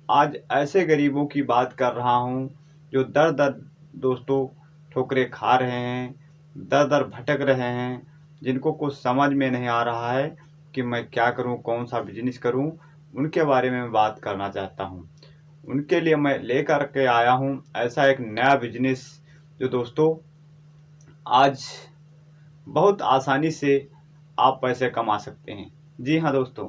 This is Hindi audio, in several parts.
आज ऐसे गरीबों की बात कर रहा हूँ जो दर दर दोस्तों ठोकरें खा रहे हैं, दर दर भटक रहे हैं, जिनको कुछ समझ में नहीं आ रहा है कि मैं क्या करूँ, कौन सा बिजनेस करूँ। उनके बारे में बात करना चाहता हूँ। उनके लिए मैं लेकर के आया हूँ ऐसा एक नया बिजनेस जो दोस्तों आज बहुत आसानी से आप पैसे कमा सकते हैं। जी हाँ दोस्तों,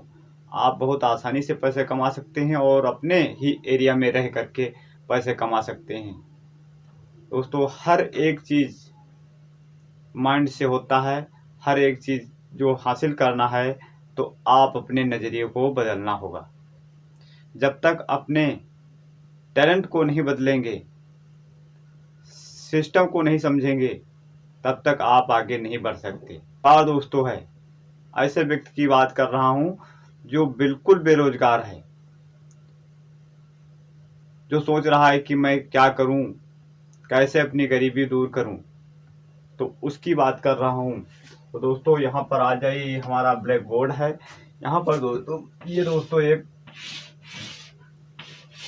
आप बहुत आसानी से पैसे कमा सकते हैं और अपने ही एरिया में रह करके पैसे कमा सकते हैं। दोस्तों, हर एक चीज़ माइंड से होता है। हर एक चीज़ जो हासिल करना है तो आप अपने नज़रिए को बदलना होगा। जब तक अपने टैलेंट को नहीं बदलेंगे, सिस्टम को नहीं समझेंगे, तब तक आप आगे नहीं बढ़ सकते। और दोस्तों है, ऐसे व्यक्ति की बात कर रहा हूँ जो बिल्कुल बेरोजगार है, जो सोच रहा है कि मैं क्या करूं, कैसे अपनी गरीबी दूर करूं, तो उसकी बात कर रहा हूं। तो दोस्तों यहाँ पर आ जाइए, हमारा ब्लैक बोर्ड है। यहाँ पर दोस्तों ये दोस्तों एक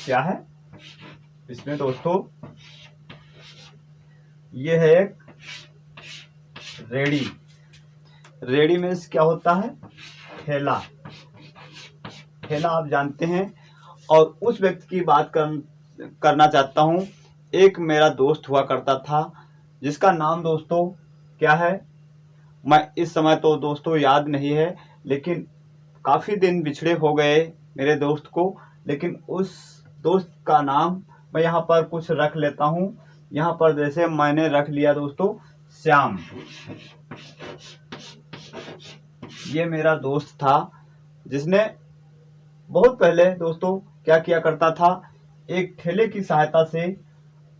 क्या है इसमें दोस्तों, ये है एक रेडी। रेडी मीन्स क्या होता है? ठेला। ठेला आप जानते हैं। और उस व्यक्ति की बात करना चाहता हूं। एक मेरा दोस्त हुआ करता था जिसका नाम दोस्तों क्या है, मैं इस समय तो दोस्तों याद नहीं है, लेकिन काफ़ी दिन बिछड़े हो गए मेरे दोस्त को। लेकिन उस दोस्त का नाम मैं यहाँ पर कुछ रख लेता हूँ। यहाँ पर जैसे मैंने रख लिया दोस्तों श्याम। ये मेरा दोस्त था जिसने बहुत पहले दोस्तों क्या किया करता था, एक ठेले की सहायता से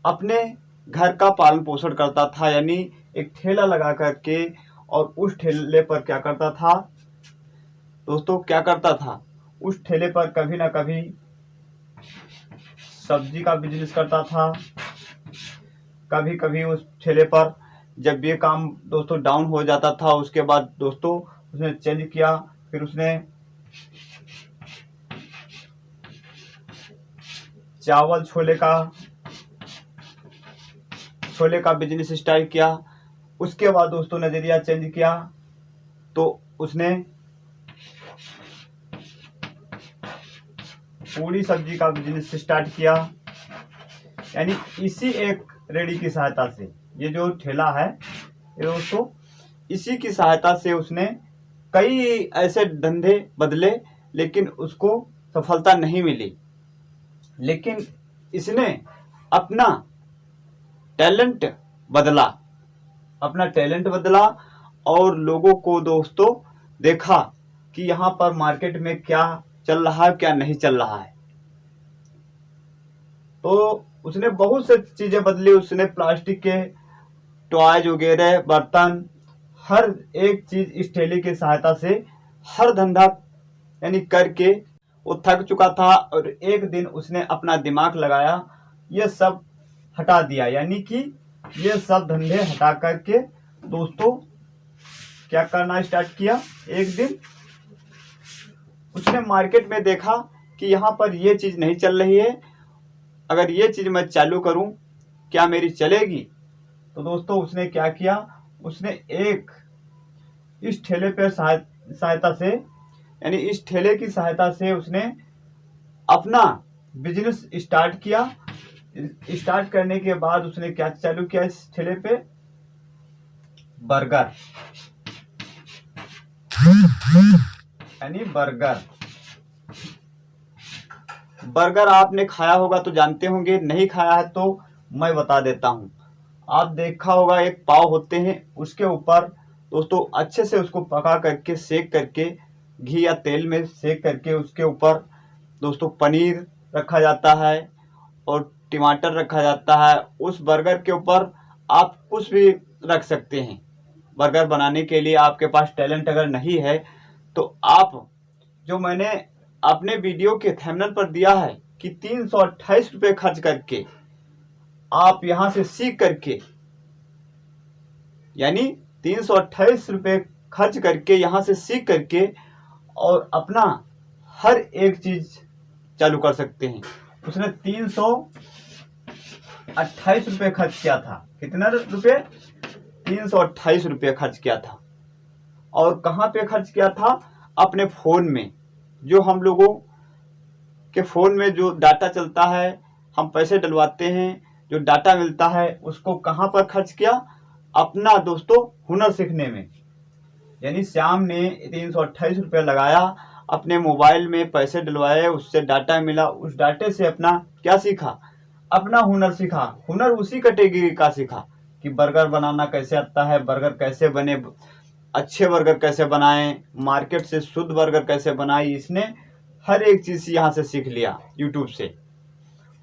अपने घर का पालन पोषण करता था। यानी एक ठेला लगा करके, और उस ठेले पर क्या करता था दोस्तों, क्या करता था उस ठेले पर कभी ना कभी सब्जी का बिजनेस करता था। कभी कभी उस ठेले पर जब ये काम दोस्तों डाउन हो जाता था, उसके बाद दोस्तों उसने चेंज किया। फिर उसने चावल छोले का बिजनेस स्टार्ट किया। उसके बाद दोस्तों नजरिया चेंज किया तो उसने पूरी सब्जी का बिजनेस स्टार्ट किया। यानी इसी एक रेडी की सहायता से, ये जो ठेला है ये दोस्तों, इसी की सहायता से उसने कई ऐसे धंधे बदले, लेकिन उसको सफलता नहीं मिली। लेकिन इसने अपना टैलेंट बदला, और लोगों को दोस्तों देखा कि यहाँ पर मार्केट में क्या चल रहा है, क्या नहीं चल रहा है। तो उसने बहुत से चीजें बदली। उसने प्लास्टिक के टॉयज वगैरह, बर्तन, हर एक चीज इस ठेले की सहायता से हर धंधा यानी करके वो थक चुका था। और एक दिन उसने अपना दिमाग लगाया, ये सब हटा दिया। यानी कि ये सब धंधे हटा करके दोस्तों क्या करना स्टार्ट किया। एक दिन उसने मार्केट में देखा कि यहाँ पर ये चीज नहीं चल रही है, अगर ये चीज मैं चालू करूं क्या मेरी चलेगी? तो दोस्तों उसने क्या किया, उसने एक इस ठेले पर सहायता से, यानी इस ठेले की सहायता से उसने अपना बिजनेस स्टार्ट किया। स्टार्ट करने के बाद उसने क्या चालू किया, इस ठेले पे बर्गर, यानी बर्गर आपने खाया होगा तो जानते होंगे, नहीं खाया है तो मैं बता देता हूं। आप देखा होगा एक पाव होते हैं, उसके ऊपर दोस्तों अच्छे से उसको पका करके, सेक करके, घी या तेल में सेक करके उसके ऊपर दोस्तों पनीर रखा जाता है और टमाटर रखा जाता है। उस बर्गर के ऊपर आप कुछ भी रख सकते हैं। बर्गर बनाने के लिए आपके पास टैलेंट अगर नहीं है तो आप, जो मैंने अपने वीडियो के थंबनेल पर दिया है कि 328 रुपये खर्च करके आप यहां से सीख करके, यानी 328 रुपये खर्च करके यहां से सीख करके और अपना हर एक चीज चालू कर सकते हैं। उसने 328 रुपये खर्च किया था। कितना रुपये? 328 रुपये खर्च किया था। और कहाँ पे खर्च किया था? अपने फ़ोन में। जो हम लोगों के फ़ोन में जो डाटा चलता है, हम पैसे डलवाते हैं, जो डाटा मिलता है, उसको कहाँ पर खर्च किया? अपना दोस्तों हुनर सीखने में। यानी श्याम ने 328 रुपये लगाया, अपने मोबाइल में पैसे डलवाए, उससे डाटा मिला, उस डाटे से अपना क्या सीखा? अपना हुनर सीखा। हुनर उसी कैटेगरी का सीखा कि बर्गर बनाना कैसे आता है, बर्गर कैसे बने, अच्छे बर्गर कैसे बनाएं, मार्केट से शुद्ध बर्गर कैसे बनाएं। इसने हर एक चीज़ यहाँ से सीख लिया यूट्यूब से।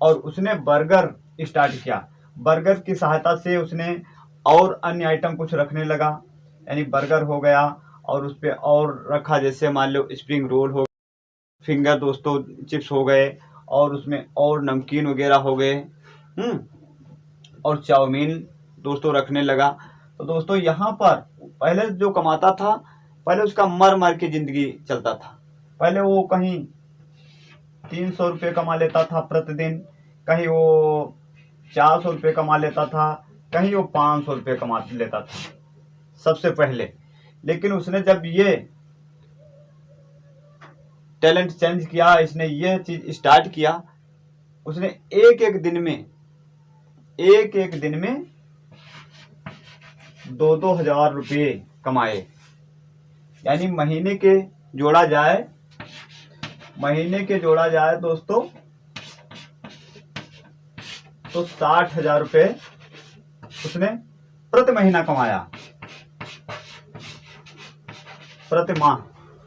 और उसने बर्गर स्टार्ट किया। बर्गर की सहायता से उसने और अन्य आइटम कुछ रखने लगा। यानी बर्गर हो गया और उस पर और रखा, जैसे मान लो स्प्रिंग रोल हो, फिंगर दोस्तों चिप्स हो गए, और उसमें और नमकीन वगैरह हो गए, और चाउमीन दोस्तों रखने लगा। तो दोस्तों यहाँ पर पहले जो कमाता था, पहले उसका मर मर के ज़िंदगी चलता था। पहले वो कहीं 300 रुपये कमा लेता था प्रतिदिन, कहीं वो 400 रुपये कमा लेता था, कहीं वो 500 रुपये कमा लेता था सबसे पहले। लेकिन उसने जब ये टैलेंट चेंज किया, इसने ये चीज़ स्टार्ट किया, उसने एक एक दिन में 2-2 हज़ार रुपये कमाए। यानी महीने के जोड़ा जाए दोस्तों तो 60,000 रुपये उसने प्रति महीना कमाया, प्रति माह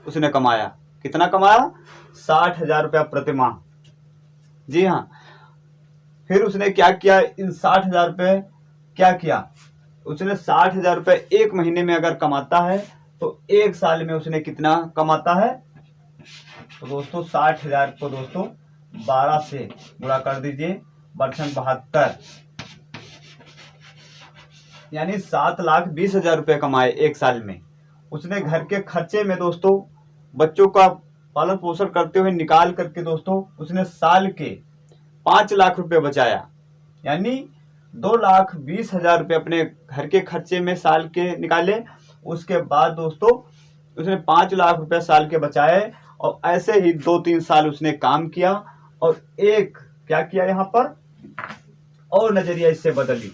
उसने कमाया। कितना कमाया? 60,000 रुपया प्रति माह। जी हाँ। फिर उसने क्या किया? इन 60,000 रुपये क्या किया? उसने 60,000 रुपये एक महीने में अगर कमाता है तो एक साल में उसने कितना कमाता है? तो दोस्तों 60,000 को दोस्तों 12 से गुणा कर दीजिए, बर्छन 72, यानी 7,20,000 रुपये कमाए एक साल में। उसने घर के खर्चे में दोस्तों बच्चों का पालन पोषण करते हुए निकाल करके दोस्तों उसने साल के 5 लाख रुपए बचाया। यानी 2,20,000 रुपये अपने घर के खर्चे में साल के निकाले। उसके बाद दोस्तों उसने 5 लाख रुपए साल के बचाए, और ऐसे ही 2-3 साल उसने काम किया। और एक क्या किया यहाँ पर, और नजरिया इससे बदली।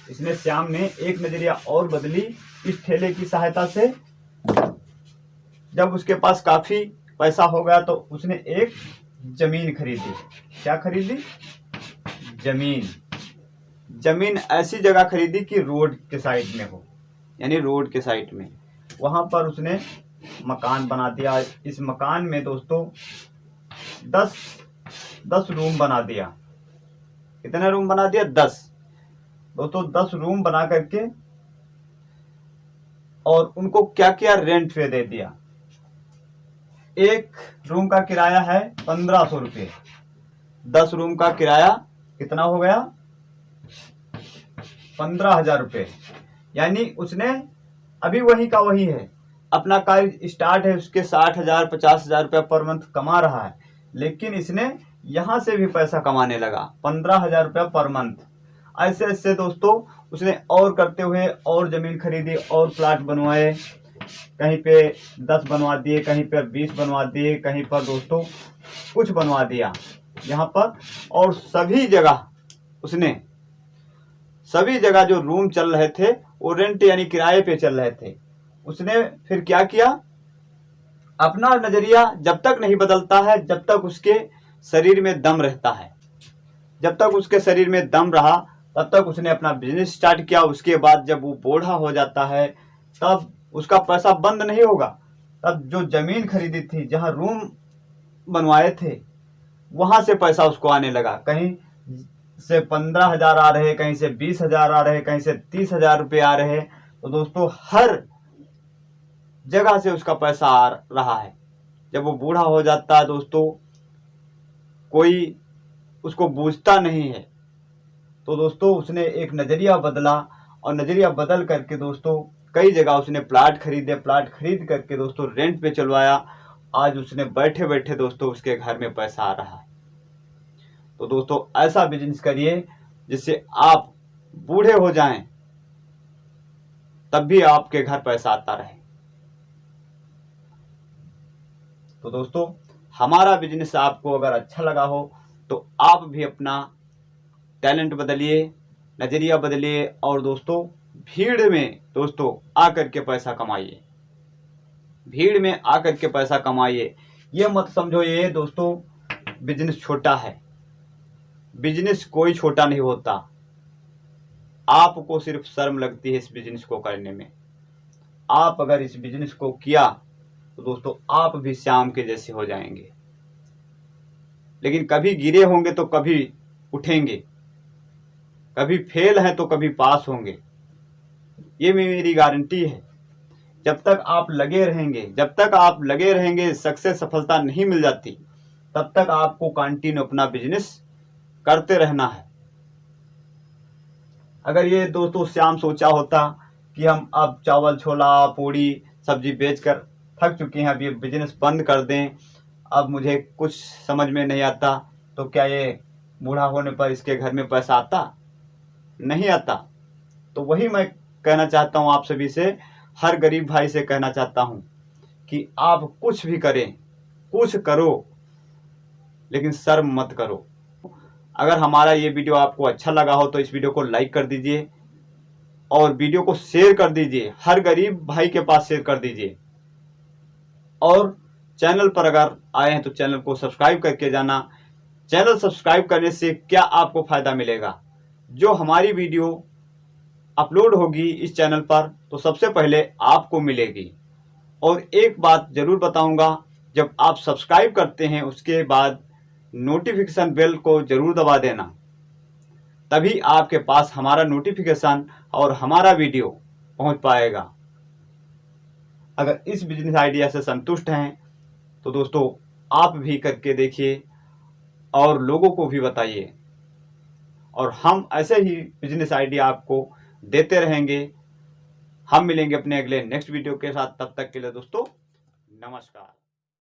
इसने श्याम ने एक नजरिया और बदली इस ठेले की सहायता से। जब उसके पास काफी पैसा हो गया तो उसने एक जमीन खरीदी। क्या खरीदी? जमीन ऐसी जगह खरीदी कि रोड के साइड में हो, यानी रोड के साइड में। वहां पर उसने मकान बना दिया। इस मकान में दोस्तों 10 रूम बना दिया। कितने रूम बना दिया? 10 दोस्तों, 10 रूम बना करके, और उनको क्या किया? रेंट पे दे दिया। एक रूम का किराया है 1,500 रुपये। 10 रूम का किराया कितना हो गया? 15,000 रुपये। यानी उसने अभी वही का वही है, अपना कार्य स्टार्ट है, उसके 60,000 50,000 रुपया पर मंथ कमा रहा है। लेकिन इसने यहां से भी पैसा कमाने लगा, 15,000 रुपया पर मंथ। ऐसे ऐसे दोस्तों उसने और करते हुए और जमीन खरीदी, और प्लाट बनवाए। कहीं पे 10 बनवा दिए, कहीं पर 20 बनवा दिए, कहीं पर दोस्तों कुछ बनवा दिया यहाँ पर। और सभी जगह जो रूम चल रहे थे वो रेंट यानी किराए पे चल रहे थे। उसने फिर क्या किया? अपना नजरिया जब तक नहीं बदलता है, जब तक उसके शरीर में दम रहता है। जब तक उसके शरीर में दम रहा तब तक उसने अपना बिजनेस स्टार्ट किया। उसके बाद जब वो बूढ़ा हो जाता है तब उसका पैसा बंद नहीं होगा। तब जो जमीन खरीदी थी, जहां रूम बनवाए थे, वहां से पैसा उसको आने लगा। कहीं से 15,000 आ रहे, कहीं से 20,000 आ रहे, कहीं से 30,000 रुपये आ रहे। तो दोस्तों हर जगह से उसका पैसा आ रहा है। जब वो बूढ़ा हो जाता है दोस्तों, कोई उसको बूझता नहीं है। तो दोस्तों उसने एक नज़रिया बदला, और नज़रिया बदल करके दोस्तों कई जगह उसने प्लाट खरीदे। प्लाट खरीद करके दोस्तों रेंट पे चलवाया, आज उसने बैठे बैठे दोस्तों उसके घर में पैसा आ रहा है। तो दोस्तों ऐसा बिजनेस करिए जिससे आप बूढ़े हो जाएं तब भी आपके घर पैसा आता रहे। तो दोस्तों हमारा बिजनेस आपको अगर अच्छा लगा हो तो आप भी अपना टैलेंट बदलिए, नजरिया बदलिए और दोस्तों भीड़ में दोस्तों आकर के पैसा कमाइए। भीड़ में आकर के पैसा कमाइए। ये मत समझो ये दोस्तों बिजनेस छोटा है। बिजनेस कोई छोटा नहीं होता। आपको सिर्फ शर्म लगती है इस बिजनेस को करने में। आप अगर इस बिजनेस को किया तो दोस्तों आप भी श्याम के जैसे हो जाएंगे। लेकिन कभी गिरे होंगे तो कभी उठेंगे, कभी फेल हैं तो कभी पास होंगे। ये मेरी गारंटी है। जब तक आप लगे रहेंगे, सक्सेस सफलता नहीं मिल जाती, तब तक आपको कंटिन्यू अपना बिजनेस करते रहना है। अगर ये दोस्तों श्याम सोचा होता कि हम अब चावल छोला पूड़ी सब्जी बेचकर थक चुके हैं, अब ये बिजनेस बंद कर दें, अब मुझे कुछ समझ में नहीं आता, तो क्या ये बूढ़ा होने पर इसके घर में पैसा आता? नहीं आता। तो वही मैं कहना चाहता हूँ आप सभी से, हर गरीब भाई से कहना चाहता हूँ कि आप कुछ भी करें, कुछ करो, लेकिन शर्म मत करो। अगर हमारा ये वीडियो आपको अच्छा लगा हो तो इस वीडियो को लाइक कर दीजिए और वीडियो को शेयर कर दीजिए। हर गरीब भाई के पास शेयर कर दीजिए। और चैनल पर अगर आए हैं तो चैनल को सब्सक्राइब करके जाना। चैनल सब्सक्राइब करने से क्या आपको फायदा मिलेगा? जो हमारी वीडियो अपलोड होगी इस चैनल पर तो सबसे पहले आपको मिलेगी। और एक बात जरूर बताऊंगा, जब आप सब्सक्राइब करते हैं उसके बाद नोटिफिकेशन बेल को जरूर दबा देना, तभी आपके पास हमारा नोटिफिकेशन और हमारा वीडियो पहुंच पाएगा। अगर इस बिजनेस आइडिया से संतुष्ट हैं तो दोस्तों आप भी करके देखिए और लोगों को भी बताइए। और हम ऐसे ही बिजनेस आइडिया आपको देते रहेंगे। हम मिलेंगे अपने अगले नेक्स्ट वीडियो के साथ। तब तक के लिए दोस्तों नमस्कार।